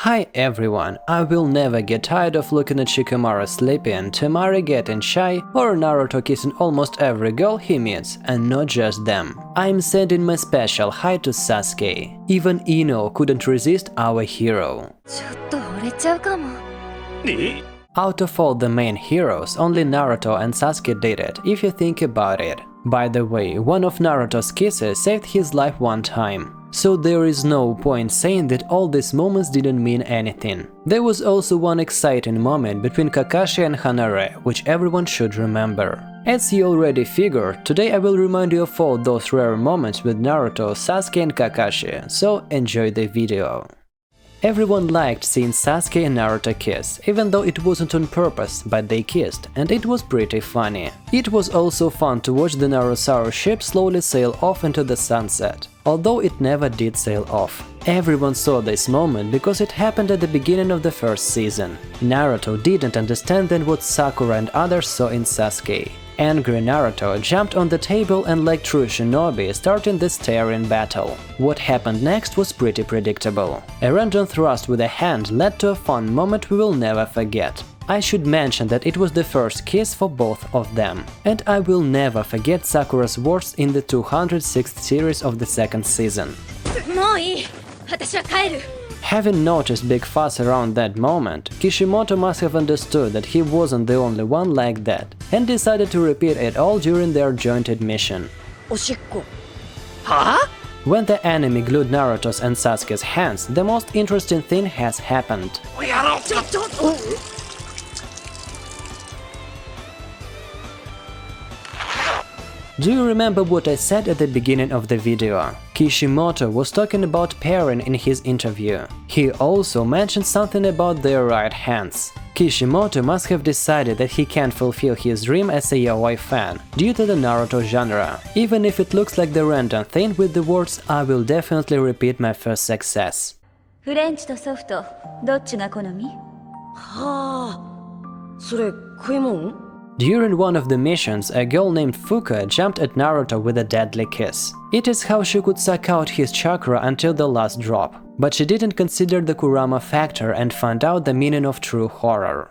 Hi everyone, I will never get tired of looking at Shikamaru sleeping, Temari getting shy, or Naruto kissing almost every girl he meets, and not just them. I'm sending my special hi to Sasuke. Even Ino couldn't resist our hero. Out of all the main heroes, only Naruto and Sasuke did it, if you think about it. By the way, one of Naruto's kisses saved his life one time. So there is no point saying that all these moments didn't mean anything. There was also one exciting moment between Kakashi and Hanare, which everyone should remember. As you already figured, today I will remind you of all those rare moments with Naruto, Sasuke and Kakashi, so enjoy the video. Everyone liked seeing Sasuke and Naruto kiss, even though it wasn't on purpose, but they kissed, and it was pretty funny. It was also fun to watch the Narusaurus ship slowly sail off into the sunset, although it never did sail off. Everyone saw this moment because it happened at the beginning of the first season. Naruto didn't understand then what Sakura and others saw in Sasuke. Angry Naruto jumped on the table and, like true shinobi, started the staring battle. What happened next was pretty predictable. A random thrust with a hand led to a fun moment we will never forget. I should mention that it was the first kiss for both of them. And I will never forget Sakura's words in the 206th series of the second season. Having noticed big fuss around that moment, Kishimoto must have understood that he wasn't the only one like that, and decided to repeat it all during their joint admission. Huh? When the enemy glued Naruto's and Sasuke's hands, the most interesting thing has happened. Do you remember what I said at the beginning of the video? Kishimoto was talking about pairing in his interview. He also mentioned something about their right hands. Kishimoto must have decided that he can't fulfill his dream as a yaoi fan due to the Naruto genre, even if it looks like the random thing with the words "I will definitely repeat my first success." During one of the missions, a girl named Fuka jumped at Naruto with a deadly kiss. It is how she could suck out his chakra until the last drop. But she didn't consider the Kurama factor and found out the meaning of true horror.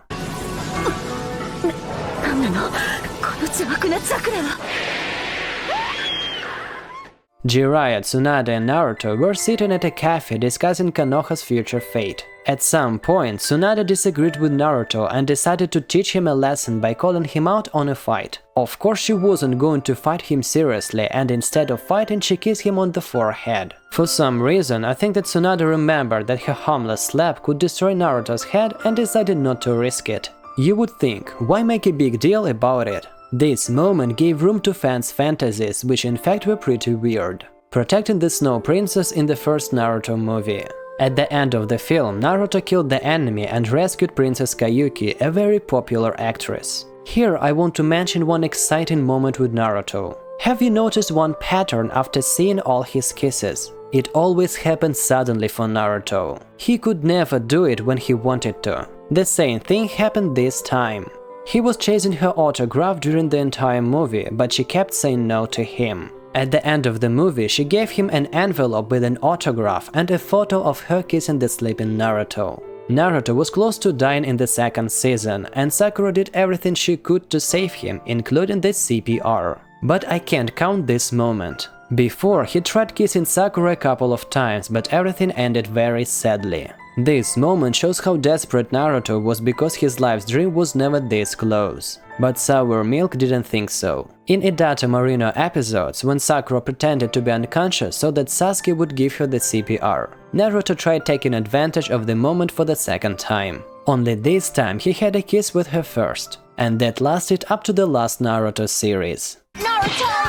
Jiraiya, Tsunade and Naruto were sitting at a cafe discussing Konoha's future fate. At some point, Tsunade disagreed with Naruto and decided to teach him a lesson by calling him out on a fight. Of course she wasn't going to fight him seriously, and instead of fighting she kissed him on the forehead. For some reason, I think that Tsunade remembered that her harmless slap could destroy Naruto's head and decided not to risk it. You would think, why make a big deal about it? This moment gave room to fans' fantasies, which in fact were pretty weird. Protecting the Snow Princess in the first Naruto movie. At the end of the film, Naruto killed the enemy and rescued Princess Kayuki, a very popular actress. Here I want to mention one exciting moment with Naruto. Have you noticed one pattern after seeing all his kisses? It always happened suddenly for Naruto. He could never do it when he wanted to. The same thing happened this time. He was chasing her autograph during the entire movie, but she kept saying no to him. At the end of the movie, she gave him an envelope with an autograph and a photo of her kissing the sleeping Naruto. Naruto was close to dying in the second season, and Sakura did everything she could to save him, including the CPR. But I can't count this moment. Before, he tried kissing Sakura a couple of times, but everything ended very sadly. This moment shows how desperate Naruto was because his life's dream was never this close. But Sour Milk didn't think so. In Hidato Marino episodes, when Sakura pretended to be unconscious so that Sasuke would give her the CPR, Naruto tried taking advantage of the moment for the second time. Only this time he had a kiss with her first, and that lasted up to the last Naruto series. Naruto!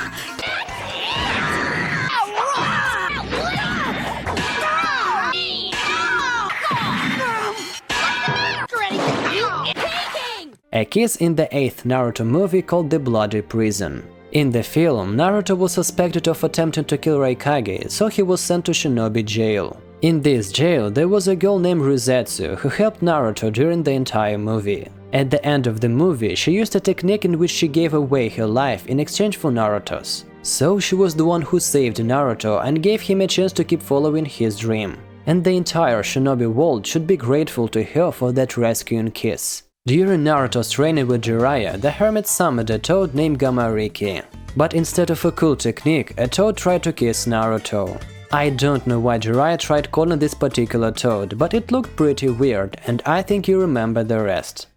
A kiss in the 8th Naruto movie called The Bloody Prison. In the film, Naruto was suspected of attempting to kill Raikage, so he was sent to Shinobi Jail. In this jail, there was a girl named Ruzetsu who helped Naruto during the entire movie. At the end of the movie, she used a technique in which she gave away her life in exchange for Naruto's. So she was the one who saved Naruto and gave him a chance to keep following his dream. and the entire shinobi world should be grateful to her for that rescuing kiss. During Naruto's training with Jiraiya, the hermit summoned a toad named Gamariki. But instead of a cool technique, a toad tried to kiss Naruto. I don't know why Jiraiya tried calling this particular toad, but it looked pretty weird, and I think you remember the rest.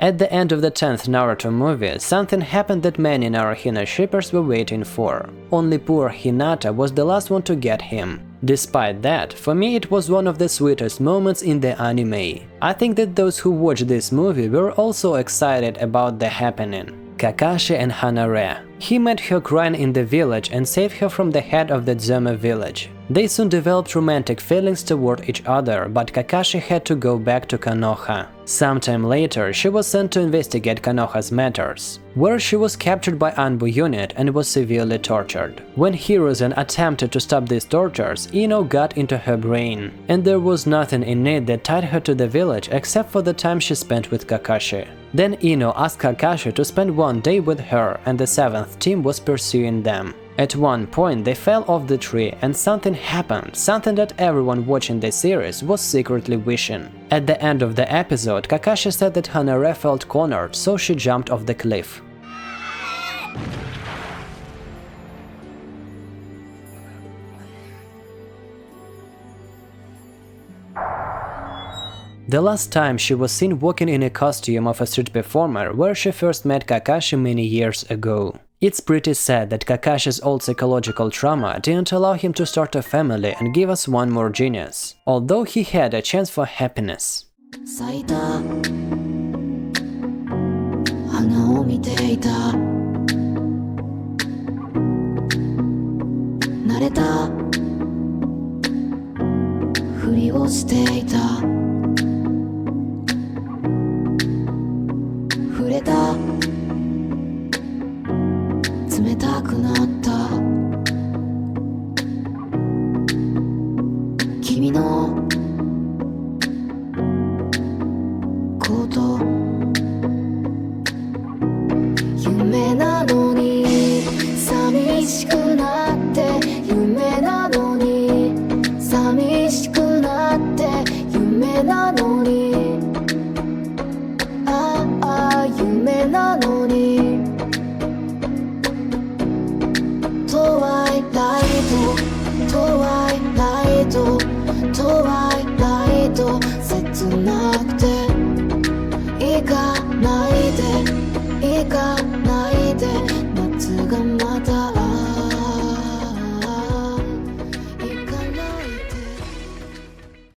At the end of the 10th Naruto movie, something happened that many Naruhina shippers were waiting for. Only poor Hinata was the last one to get him. Despite that, for me it was one of the sweetest moments in the anime. I think that those who watched this movie were also excited about the happening. Kakashi and Hanare. He met her crying in the village and saved her from the head of the Zome village. They soon developed romantic feelings toward each other, but Kakashi had to go back to Konoha. Sometime later, she was sent to investigate Konoha's matters, where she was captured by Anbu unit and was severely tortured. When Hiruzen attempted to stop these tortures, Ino got into her brain, and there was nothing in it that tied her to the village except for the time she spent with Kakashi. Then Ino asked Kakashi to spend one day with her, and the 7th team was pursuing them. At one point they fell off the tree and something happened, something that everyone watching the series was secretly wishing. At the end of the episode, Kakashi said that Hanare felt cornered, so she jumped off the cliff. The last time she was seen walking in a costume of a street performer where she first met Kakashi many years ago. It's pretty sad that Kakashi's old psychological trauma didn't allow him to start a family and give us one more genius, although he had a chance for happiness.